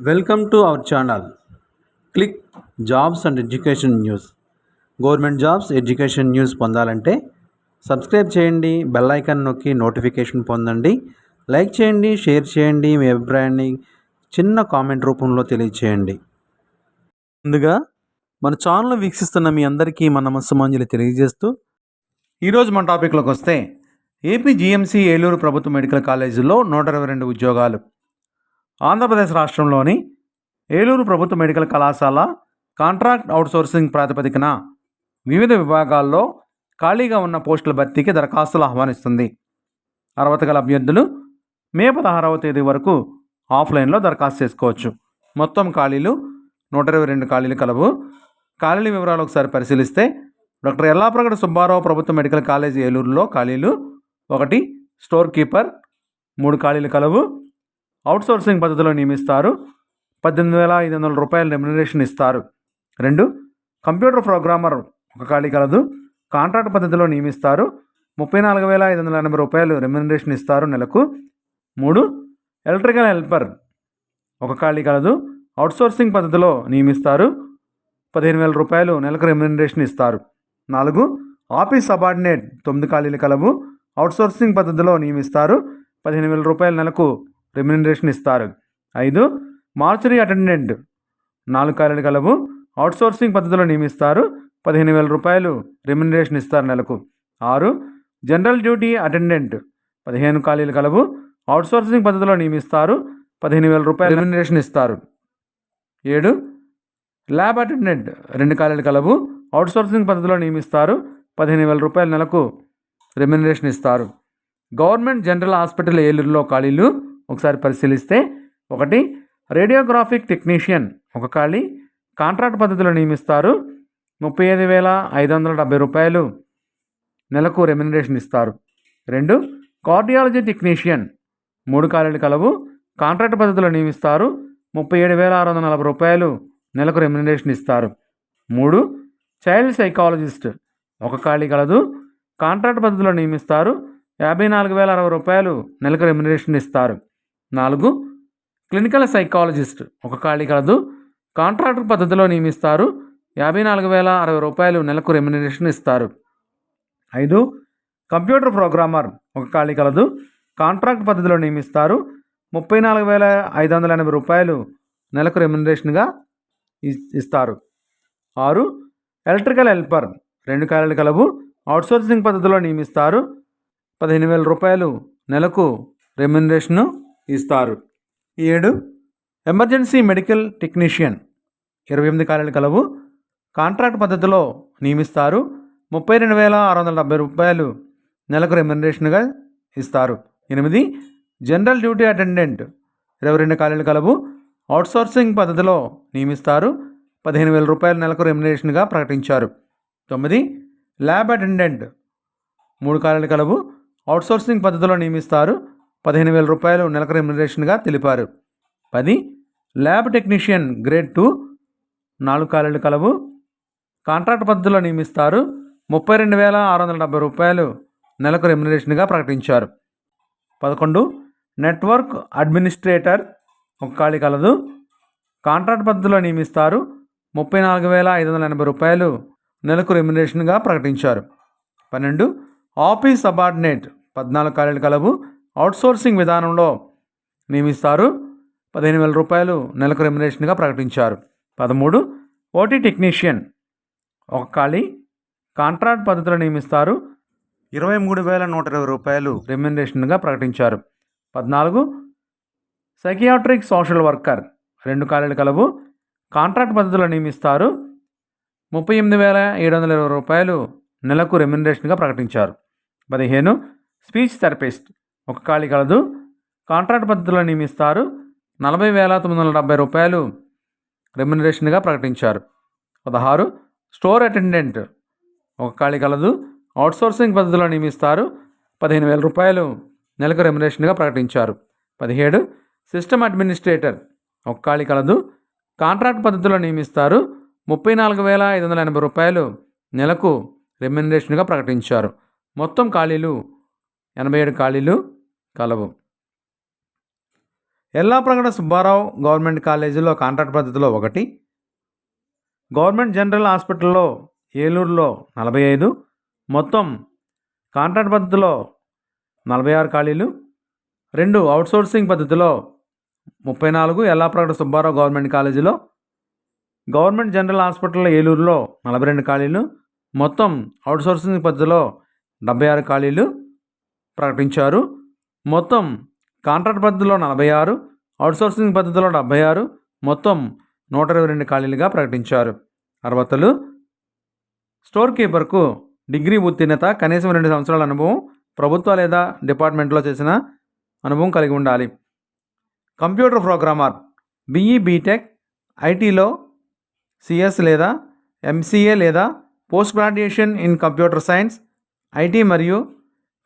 Welcome to our channel. Click jobs and education news. Government jobs education news పొందాలంటే subscribe చేయండి, bell icon నొక్కి notification పొందండి. Like చేయండి, share చేయండి, మీ అభిప్రాయాన్ని చిన్న కామెంట్ రూపంలో తెలియచేయండి. ముందుగా మన ఛానల్ వీక్షిస్తున్న మీ అందరికీ మన నమస్సుమాంజలి తెలియజేస్తూ ఈరోజు మన టాపిక్లోకి వస్తే ఏపీ జీఎంసీ ఏలూరు ప్రభుత్వ మెడికల్ కాలేజీలో 122 ఉద్యోగాలు. ఆంధ్రప్రదేశ్ రాష్ట్రంలోని ఏలూరు ప్రభుత్వ మెడికల్ కళాశాల కాంట్రాక్ట్ అవుట్సోర్సింగ్ ప్రాతిపదికన వివిధ విభాగాల్లో ఖాళీగా ఉన్న పోస్టుల భర్తీకి దరఖాస్తులు ఆహ్వానిస్తుంది. అర్హత గల అభ్యర్థులు మే 16వ తేదీ వరకు ఆఫ్లైన్లో దరఖాస్తు చేసుకోవచ్చు. మొత్తం ఖాళీలు 122 ఖాళీలు కలవు. ఖాళీల వివరాలు ఒకసారి పరిశీలిస్తే డాక్టర్ ఎల్లాప్రగడ సుబ్బారావు ప్రభుత్వ మెడికల్ కాలేజ్ ఏలూరులో ఖాళీలు 1 స్టోర్ కీపర్ 3 ఖాళీలు కలవు. అవుట్సోర్సింగ్ పద్ధతిలో నియమిస్తారు. 18,500 రూపాయల రెమ్యునరేషన్ ఇస్తారు. 2 కంప్యూటర్ ప్రోగ్రామర్ 1 ఖాళీ కలదు. కాంట్రాక్ట్ పద్ధతిలో నియమిస్తారు. 34,580 రూపాయలు రెమ్యునరేషన్ ఇస్తారు నెలకు. 3 ఎలక్ట్రికల్ హెల్పర్ 1 ఖాళీ కలదు. అవుట్సోర్సింగ్ పద్ధతిలో నియమిస్తారు. 15,000 రూపాయలు నెలకు రెమ్యునరేషన్ ఇస్తారు. 4 ఆఫీస్ సబార్డినేట్ 9 ఖాళీలు కలవు. అవుట్సోర్సింగ్ పద్ధతిలో నియమిస్తారు. 15,000 రూపాయల నెలకు రెమ్యునరేషన్ ఇస్తారు. 5 మార్చరీ అటెండెంట్ 4 ఖాళీలు కలవు. అవుట్సోర్సింగ్ పద్ధతిలో నియమిస్తారు. 15,000 రూపాయలు రెమ్యునరేషన్ ఇస్తారు నెలకు. 6 జనరల్ డ్యూటీ అటెండెంట్ 15 ఖాళీలు కలవు. అవుట్సోర్సింగ్ పద్ధతిలో నియమిస్తారు. 15,000 రూపాయలు రెమ్యునరేషన్ ఇస్తారు. 7 ల్యాబ్ అటెండెంట్ 2 ఖాళీలు కలవు. అవుట్సోర్సింగ్ పద్ధతిలో నియమిస్తారు. 15,000 రూపాయల నెలకు రెమ్యునరేషన్ ఇస్తారు. గవర్నమెంట్ జనరల్ హాస్పిటల్ ఏలూరులో ఖాళీలు ఒకసారి పరిశీలిస్తే 1 రేడియోగ్రాఫిక్ టెక్నీషియన్ 1 ఖాళీ. కాంట్రాక్ట్ పద్ధతిలో నియమిస్తారు. 35,570 రూపాయలు నెలకు రెమ్యునరేషన్ ఇస్తారు. 2 కార్డియాలజీ టెక్నీషియన్ 3 ఖాళీలు కలవు. కాంట్రాక్ట్ పద్ధతిలో నియమిస్తారు. 37,640 రూపాయలు నెలకు రెమ్యునరేషన్ ఇస్తారు. 3 చైల్డ్ సైకాలజిస్ట్ 1 ఖాళీ కలదు. కాంట్రాక్ట్ పద్ధతిలో నియమిస్తారు. 54,060 రూపాయలు నెలకు రెమ్యునరేషన్ ఇస్తారు. 4 క్లినికల్ సైకాలజిస్ట్ 1 ఖాళీ కలదు. కాంట్రాక్ట్ పద్ధతిలో నియమిస్తారు. 54,060 రూపాయలు నెలకు రెమ్యునరేషన్ ఇస్తారు. 5 కంప్యూటర్ ప్రోగ్రామర్ 1 ఖాళీ కలదు. కాంట్రాక్ట్ పద్ధతిలో నియమిస్తారు. 34,580 రూపాయలు నెలకు రెమ్యునరేషన్గా ఇస్తారు. 6 ఎలక్ట్రికల్ హెల్పర్ 2 ఖాళీలు కలవు. అవుట్సోర్సింగ్ పద్ధతిలో నియమిస్తారు. 15,000 రూపాయలు నెలకు రెమ్యునరేషను ఇస్తారు. 7 ఎమర్జెన్సీ మెడికల్ టెక్నీషియన్ 28 ఖాళీలు కలవు. కాంట్రాక్ట్ పద్ధతిలో నియమిస్తారు. 32,670 రూపాయలు నెలకు రెమ్యునరేషన్గా ఇస్తారు. 8 జనరల్ డ్యూటీ అటెండెంట్ 22 ఖాళీలు కలవు. అవుట్సోర్సింగ్ పద్ధతిలో నియమిస్తారు. 15,000 రూపాయలు నెలకు రెమ్యునరేషన్గా ప్రకటించారు. 9 ల్యాబ్ అటెండెంట్ 3 ఖాళీలు కలవు. అవుట్సోర్సింగ్ పద్ధతిలో నియమిస్తారు. 15,000 రూపాయలు నెలకు రెమ్యునరేషన్గా తెలిపారు. 10 ల్యాబ్ టెక్నీషియన్ గ్రేడ్ 2 4 ఖాళీలు కలవు. కాంట్రాక్ట్ పద్ధతిలో నియమిస్తారు. 32,670 రూపాయలు నెలకు రెమ్యునరేషన్గా ప్రకటించారు. 11 నెట్వర్క్ అడ్మినిస్ట్రేటర్ 1 ఖాళీ కలదు. కాంట్రాక్ట్ పద్ధతిలో నియమిస్తారు. 34,580 రూపాయలు నెలకు రెమ్యునరేషన్గా ప్రకటించారు. 12 ఆఫీస్ సబార్డినేట్ 14 ఖాళీలు కలవు. అవుట్సోర్సింగ్ విధానంలో నియమిస్తారు. 15,000 రూపాయలు నెలకు రెమ్యునరేషన్గా ప్రకటించారు. 13 ఓటీ టెక్నీషియన్ 1 ఖాళీ. కాంట్రాక్ట్ పద్ధతిలో నియమిస్తారు. 23,120 రూపాయలు రెమ్యునరేషన్గా ప్రకటించారు. 14 సైకియాట్రిక్ సోషల్ వర్కర్ 2 ఖాళీలు కలవు. కాంట్రాక్ట్ పద్ధతిలో నియమిస్తారు. 38,720 రూపాయలు నెలకు రెమ్యునరేషన్గా ప్రకటించారు. 15 స్పీచ్ థెరపిస్ట్ 1 ఖాళీ కలదు. కాంట్రాక్ట్ పద్ధతిలో నియమిస్తారు. 40,970 రూపాయలు రెమ్యునరేషన్గా ప్రకటించారు. 16 స్టోర్ అటెండెంట్ 1 ఖాళీ కలదు. అవుట్సోర్సింగ్ పద్ధతిలో నియమిస్తారు. 15,000 రూపాయలు నెలకు రెమ్యునరేషన్గా ప్రకటించారు. 17 సిస్టమ్ అడ్మినిస్ట్రేటర్ 1 ఖాళీ కలదు. కాంట్రాక్ట్ పద్ధతిలో నియమిస్తారు. 34,580 రూపాయలు నెలకు రెమ్యునరేషన్గా ప్రకటించారు. మొత్తం ఖాళీలు 87 ఖాళీలు కలవు. యల్లాప్రగడ సుబ్బారావు గవర్నమెంట్ కాలేజీలో కాంట్రాక్ట్ పద్ధతిలో 1, గవర్నమెంట్ జనరల్ హాస్పిటల్లో ఏలూరులో 45, మొత్తం కాంట్రాక్ట్ పద్ధతిలో 46 ఖాళీలు. 2 అవుట్సోర్సింగ్ పద్ధతిలో 34, యల్లాప్రగడ సుబ్బారావు గవర్నమెంట్ కాలేజీలో. గవర్నమెంట్ జనరల్ హాస్పిటల్లో ఏలూరులో 42 ఖాళీలు, మొత్తం అవుట్సోర్సింగ్ పద్ధతిలో 76 ఖాళీలు ప్రకటించారు. మొత్తం కాంట్రాక్ట్ పద్ధతిలో 46, అవుట్సోర్సింగ్ పద్ధతిలో 76, మొత్తం 122 ఖాళీలుగా ప్రకటించారు. అర్హతలు: స్టోర్ కీపర్కు డిగ్రీ ఉత్తీర్ణత, కనీసం 2 సంవత్సరాల అనుభవం, ప్రభుత్వ లేదా డిపార్ట్మెంట్లో చేసిన అనుభవం కలిగి ఉండాలి. కంప్యూటర్ ప్రోగ్రామర్ BE BTech, ఐటీలో CS లేదా MCA లేదా post graduation in computer science, IT మరియు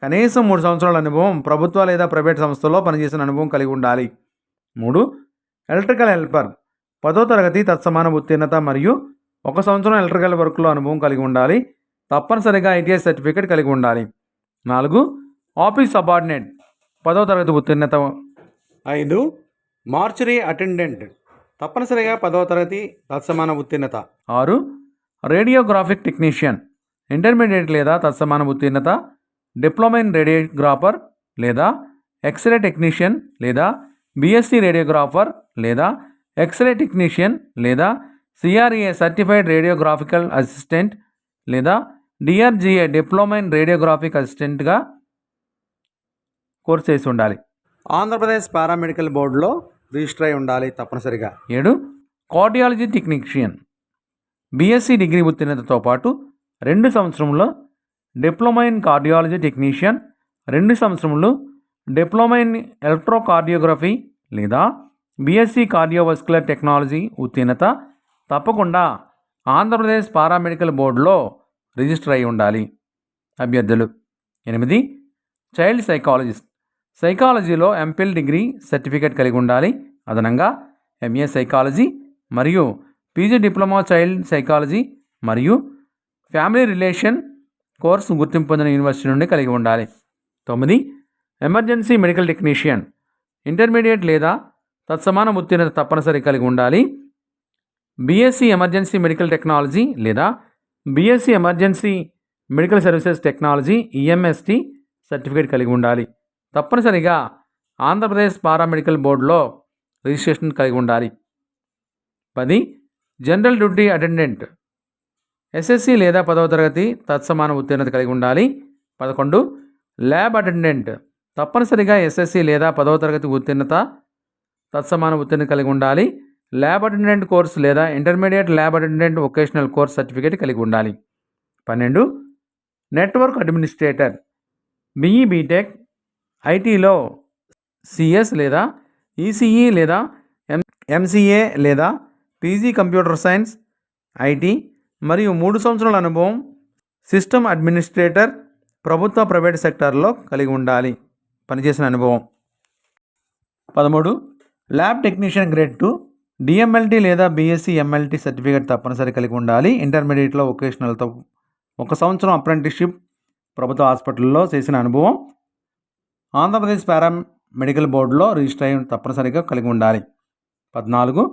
కనీసం 3 సంవత్సరాల అనుభవం, ప్రభుత్వ లేదా ప్రైవేట్ సంస్థలో పనిచేసిన అనుభవం కలిగి ఉండాలి. 3. ఎలక్ట్రికల్ హెల్పర్ 10వ తరగతి తత్సమాన ఉత్తీర్ణత మరియు 1 సంవత్సరం ఎలక్ట్రికల్ వర్క్లో అనుభవం కలిగి ఉండాలి. తప్పనిసరిగా ITI సర్టిఫికేట్ కలిగి ఉండాలి. 4. ఆఫీస్ సబార్డినేట్ 10వ తరగతి ఉత్తీర్ణత. 5. మార్చరీ అటెండెంట్ తప్పనిసరిగా 10వ తరగతి తత్సమాన ఉత్తీర్ణత. 6. రేడియోగ్రాఫిక్ టెక్నీషియన్ ఇంటర్మీడియట్ లేదా తత్సమాన ఉత్తీర్ణత, డిప్లొమా ఇన్ రేడియోగ్రాఫర్ లేదా ఎక్స్రే టెక్నీషియన్ లేదా BSc రేడియోగ్రాఫర్ లేదా ఎక్స్రే టెక్నీషియన్ లేదా CRA సర్టిఫైడ్ రేడియోగ్రాఫికల్ అసిస్టెంట్ లేదా DRGA డిప్లొమా ఇన్ రేడియోగ్రాఫిక్ అసిస్టెంట్గా కోర్సు చేసి ఉండాలి. ఆంధ్రప్రదేశ్ పారామెడికల్ బోర్డులో రిజిస్టర్ అయి ఉండాలి తప్పనిసరిగా. 7. కార్డియాలజీ టెక్నీషియన్ BSc డిగ్రీ ఉత్తీర్ణతతో పాటు 2 సంవత్సరంలో డిప్లొమా ఇన్ కార్డియాలజీ టెక్నీషియన్, 2 సంవత్సరములు డిప్లొమా ఇన్ ఎలక్ట్రోకార్డియోగ్రఫీ లేదా BSc కార్డియోవాస్కులర్ టెక్నాలజీ ఉత్తీర్ణత తప్పకుండా ఆంధ్రప్రదేశ్ పారామెడికల్ బోర్డులో రిజిస్టర్ అయి ఉండాలి అభ్యర్థులు. 8. చైల్డ్ సైకాలజిస్ట్ సైకాలజీలో MPhil డిగ్రీ సర్టిఫికేట్ కలిగి ఉండాలి. అదనంగా MA సైకాలజీ మరియు PG డిప్లొమా చైల్డ్ సైకాలజీ మరియు ఫ్యామిలీ రిలేషన్ కోర్సు గుర్తింపు పొందిన యూనివర్సిటీ నుండి కలిగి ఉండాలి. 9. ఎమర్జెన్సీ మెడికల్ టెక్నీషియన్ ఇంటర్మీడియట్ లేదా తత్సమాన ఉత్తీర్ణత తప్పనిసరి కలిగి ఉండాలి. BSc ఎమర్జెన్సీ మెడికల్ టెక్నాలజీ లేదా BSc emergency medical services technology EMST certificate కలిగి ఉండాలి. తప్పనిసరిగా ఆంధ్రప్రదేశ్ పారామెడికల్ బోర్డులో రిజిస్ట్రేషన్ కలిగి ఉండాలి. 10. జనరల్ డ్యూటీ అటెండెంట్ SSC లేదా 10వ తరగతి తత్సమాన ఉత్తీర్ణత కలిగి ఉండాలి. 11. ల్యాబ్ అటెండెంట్ తప్పనిసరిగా SSC లేదా 10వ తరగతి ఉత్తీర్ణత తత్సమాన ఉత్తీర్ణత కలిగి ఉండాలి. ల్యాబ్ అటెండెంట్ కోర్స్ లేదా intermediate lab attendant vocational course certificate కలిగి ఉండాలి. 12. నెట్వర్క్ అడ్మినిస్ట్రేటర్ BE BTech, ఐటీలో CS లేదా ECE లేదా MCA లేదా PG కంప్యూటర్ సైన్స్, IT మరియు 3 సంవత్సరాల అనుభవం సిస్టమ్ అడ్మినిస్ట్రేటర్ ప్రభుత్వ ప్రైవేట్ సెక్టార్లో కలిగి ఉండాలి పనిచేసిన అనుభవం. 13. ల్యాబ్ టెక్నీషియన్ గ్రేడ్ 2 DMLT లేదా BSc MLT సర్టిఫికేట్ తప్పనిసరి కలిగి ఉండాలి. ఇంటర్మీడియట్లో వొకేషనల్తో 1 సంవత్సరం అప్రెంటిస్షిప్ ప్రభుత్వ హాస్పిటల్లో చేసిన అనుభవం ఆంధ్రప్రదేశ్ పారామెడికల్ బోర్డులో రిజిస్టర్ అయి తప్పనిసరిగా కలిగి ఉండాలి. 14.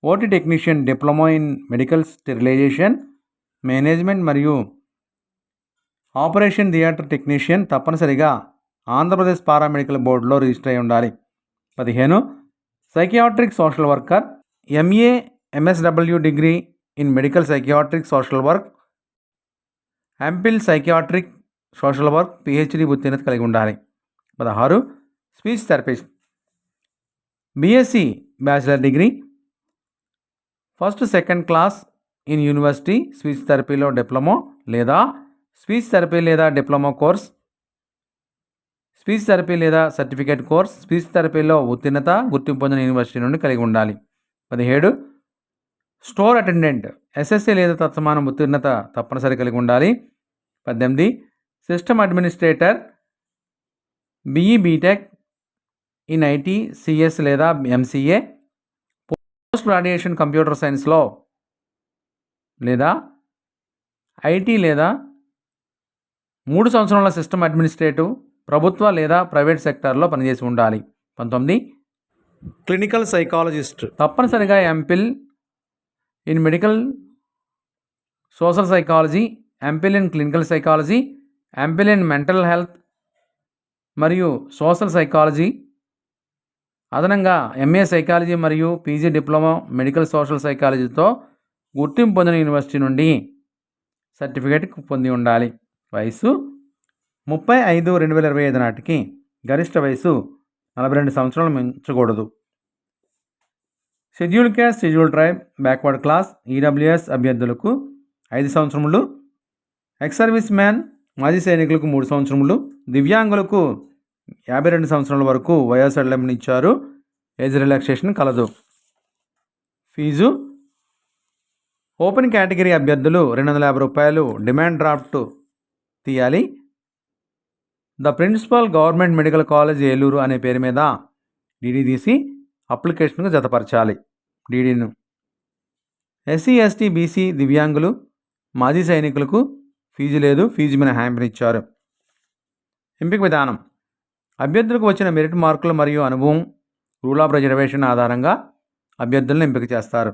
OT technician diploma in medical sterilization management మరియు ఆపరేషన్ థియేటర్ టెక్నీషియన్ తప్పనిసరిగా ఆంధ్రప్రదేశ్ పారామెడికల్ బోర్డులో రిజిస్టర్ అయి ఉండాలి. 15. Psychiatric social worker MA MSW degree in medical psychiatric social work, MPhil psychiatric social work PhD ఉత్తీర్ణత కలిగి ఉండాలి. 16. Speech therapist BSc bachelor degree first second class in university speech థెరపీలో diploma లేదా speech therapy లేదా diploma course, speech therapy లేదా certificate course speech థెరపీలో ఉత్తీర్ణత గుర్తింపు పొందిన యూనివర్సిటీ నుండి కలిగి ఉండాలి. 17. స్టోర్ అటెండెంట్ SSC లేదా తత్సమానం ఉత్తీర్ణత తప్పనిసరి కలిగి ఉండాలి. 18. System administrator BE BTech in IT CS లేదా MCA పోస్ట్ గ్రాడ్యుయేషన్ కంప్యూటర్ సైన్స్లో లేదా IT లేదా 3 సంవత్సరాల సిస్టమ్ అడ్మినిస్ట్రేటివ్ ప్రభుత్వ లేదా ప్రైవేట్ సెక్టార్లో పనిచేసి ఉండాలి. 19. Clinical psychologist. తప్పనిసరిగా MPhil in medical social psychology, MPhil in clinical psychology, MPhil in mental health మరియు సోషల్ సైకాలజీ, అదనంగా ఎంఏ సైకాలజీ మరియు పీజీ డిప్లొమా మెడికల్ సోషల్ సైకాలజీతో గుర్తింపు పొందిన యూనివర్సిటీ నుండి సర్టిఫికేట్ పొంది ఉండాలి. వయసు 30/5/2025 నాటికి గరిష్ట వయసు 42 సంవత్సరాలు మించకూడదు. Scheduled caste, scheduled tribe, backward class, EWS అభ్యర్థులకు 5 సంవత్సరములు, ఎక్స్ సర్వీస్ మ్యాన్ మాజీ సైనికులకు 3 సంవత్సరములు, దివ్యాంగులకు 52 సంవత్సరాల వరకు వయోసడలింపుని ఇచ్చారు. ఏజ్ రిలాక్సేషన్ కలదు. ఫీజు ఓపెన్ కేటగిరీ అభ్యర్థులు 250 రూపాయలు డిమాండ్ డ్రాఫ్ట్ తీయాలి. The principal government medical college Eluru అనే పేరు మీద డీడీ తీసి అప్లికేషన్కు జతపరచాలి. డీడీను ఎస్సీ, ఎస్టీ, బీసీ, దివ్యాంగులు, మాజీ సైనికులకు ఫీజు లేదు, ఫీజు మినహాయింపునిచ్చారు. ఎంపిక విధానం అభ్యర్థులకు వచ్చిన మెరిట్ మార్కులు మరియు అనుభవం, రూల్ ఆఫ్ రిజర్వేషన్ ఆధారంగా అభ్యర్థులను ఎంపిక చేస్తారు.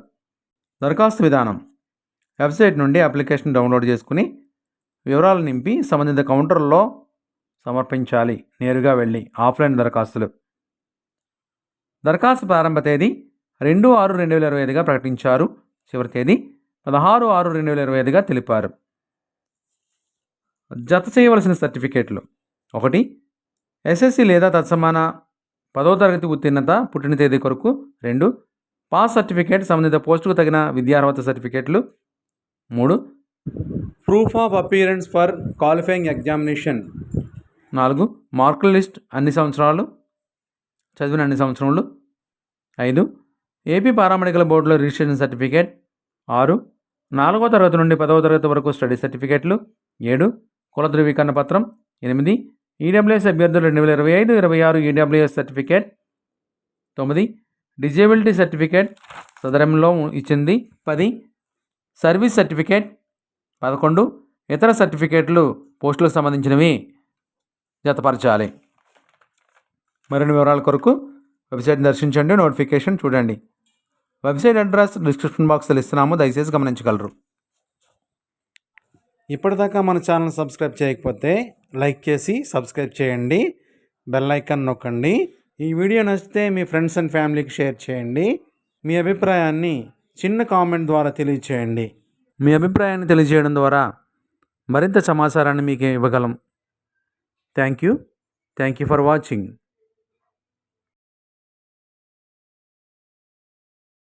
దరఖాస్తు విధానం వెబ్సైట్ నుండి అప్లికేషన్ డౌన్లోడ్ చేసుకుని వివరాలు నింపి సంబంధిత కౌంటర్లో సమర్పించాలి. నేరుగా వెళ్ళి ఆఫ్లైన్ దరఖాస్తులు. దరఖాస్తు ప్రారంభ తేదీ 2/6/2025గా ప్రకటించారు. చివరి తేదీ 16/6/2025గా తెలిపారు. జత చేయవలసిన సర్టిఫికేట్లు: 1. ఎస్ఎస్సి లేదా తత్సమాన 10వ తరగతి ఉత్తీర్ణత పుట్టిన తేదీ కొరకు. 2. పాస్ సర్టిఫికేట్, సంబంధిత పోస్టుకు తగిన విద్యార్హత సర్టిఫికేట్లు. 3. Proof of appearance for qualifying examination. 4. మార్కుల లిస్ట్ చదివిన అన్ని సంవత్సరములు. 5. ఏపీ పారామెడికల్ బోర్డులో రిజిస్ట్రేషన్ సర్టిఫికేట్. 6. 4వ తరగతి నుండి 10వ తరగతి వరకు స్టడీ సర్టిఫికేట్లు. 7. కుల ధృవీకరణ పత్రం. 8. ఈడబ్ల్యూఎస్ అభ్యర్థులు 2025-26 ఈడబ్ల్యూఎస్ సర్టిఫికేట్. 9. డిజేబిలిటీ సర్టిఫికేట్ సదరంలో ఇచ్చింది. 10. Service certificate. 11. ఇతర సర్టిఫికేట్లు పోస్టులకు సంబంధించినవి జతపరచాలి. మరిన్ని వివరాల కొరకు వెబ్సైట్ని దర్శించండి, నోటిఫికేషన్ చూడండి. వెబ్సైట్ అడ్రస్ డిస్క్రిప్షన్ బాక్స్లో ఇస్తున్నాము, దయచేసి గమనించగలరు. ఇప్పటిదాకా మన ఛానల్ సబ్స్క్రైబ్ చేయకపోతే లైక్ చేసి సబ్స్క్రైబ్ చేయండి, బెల్ ఐకాన్ నొక్కండి. ఈ వీడియో నచ్చితే మీ ఫ్రెండ్స్ అండ్ ఫ్యామిలీకి షేర్ చేయండి. మీ అభిప్రాయాన్ని చిన్న కామెంట్ ద్వారా తెలియచేయండి. మీ అభిప్రాయాన్ని తెలియజేయడం ద్వారా మరింత సమాచారాన్ని మీకు ఇవ్వగలం. Thank you for watching.